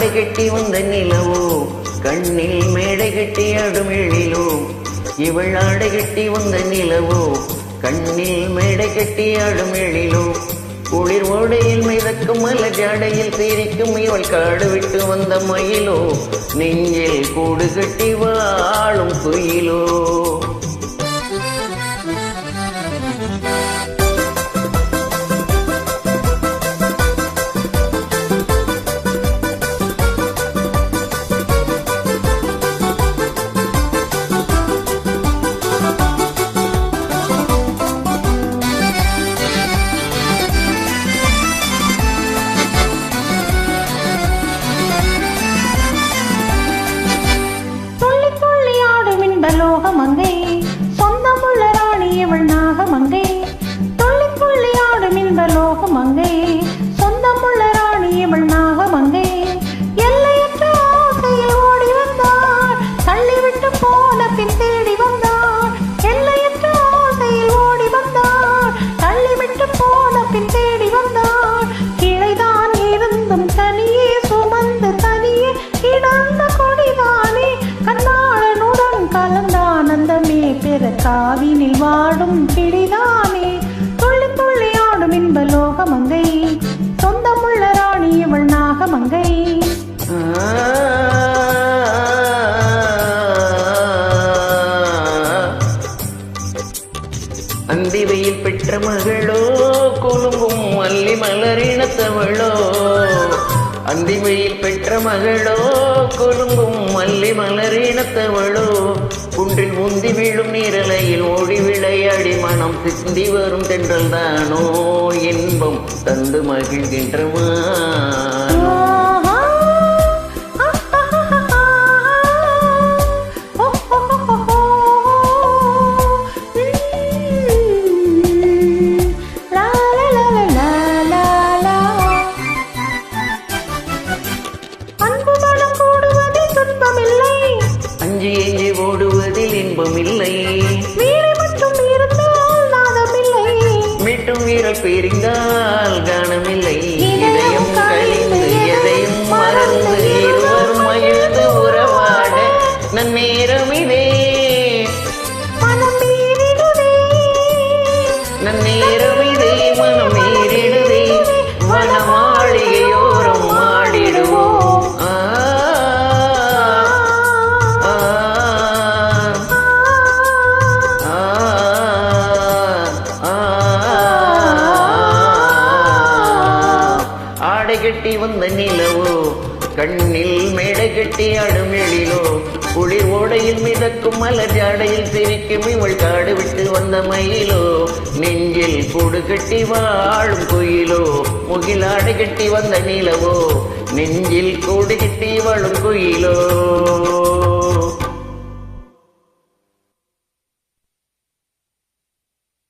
ஆடை கட்டி வந்த நிலவோ கண்ணில் மேடை கட்டி ஆடும் எழிலோ. இவள் ஆடை கட்டி வந்த நிலவோ கண்ணில் மேடை கட்டி ஆடும் எழிலோ. குளிர் ஓடையில் மிதக்கும் மல ஜாடையில் சிரிக்கும் இவள் காடு விட்டு வந்த மயிலோ. நெஞ்சில் கூடு கட்டி வாழும் குயிலோ. லோகமங்கை சொந்தமுள்ள ராணி இவள் நாகமங்கை. துள்ளி துள்ளி ஆடும் இந்த லோகமங்கை சொந்தமுள்ள ராணி இவள் நாகமங்கை. எல்லையற்ற ஆசையில் ஓடி வந்தாள் தள்ளிவிட்டு போன பின் தேடி வந்தாள். எல்லையற்ற ஆசையில் ஓடி வந்தாள் தள்ளிவிட்டு போன பின் தேடி வந்தாள். கிளைதான் இருந்தும் தனியே சுமந்து தனியே கிடந்த கொடிதானே கண்ணாளனுடன் கலந்தானந்தமே பெற காவினில் வாடும் கிளிதானே. துள்ளி துள்ளி ஆடும் இன்ப லோகமங்கை சொந்தமுள்ள ராணி இவள் நாகமங்கை. அந்தி வெயில் பெற்ற மகளோ குலுங்கும் மல்லி மலரினத்தவளோ. அந்தி வெயில் பெற்ற மகளோ குலுங்கும் மல்லி மலரினத்தவளோ. குன்றில் முந்தி வீழும் நீரலையில் ஓடி விளையாடி மனம் சிந்தி வரும் தென்றல் தானோ இன்பம் தந்து மகிழ்கின்றமா. அஞ்சி எஞ்சி ஓடுவதில் இன்பமில்லை. வீரம் மட்டும் இருந்தால் நாதமில்லை. மீட்டும் வீரல் பிரிந்தால் காணமில்லை. இதயம் கழிந்து எதையும் மறந்து இருவரும் மகிழ்ந்து உறவாட நன்னேரமிதே மனம் மீறிடுதே. நன்னேரமிதே மனம் மீறிடுதே. வனமாளிகையோரம் ஆடிடுவோம். ஆடை கட்டி வந்த நிலவோ கண்ணில் மேடை கட்டி ஆடும் எழிலோ. குளிர் ஓடையில் மிதக்கும் மலர் ஜாடையில் சிரிக்கும் இவள் காடு விட்டு வந்த மயிலோ. நெஞ்சில் கூடு கட்டி வாழும் குயிலோ. முகில் ஆடை கட்டி வந்த நிலவோ நெஞ்சில் கூடு கட்டி வாழும் குயிலோ.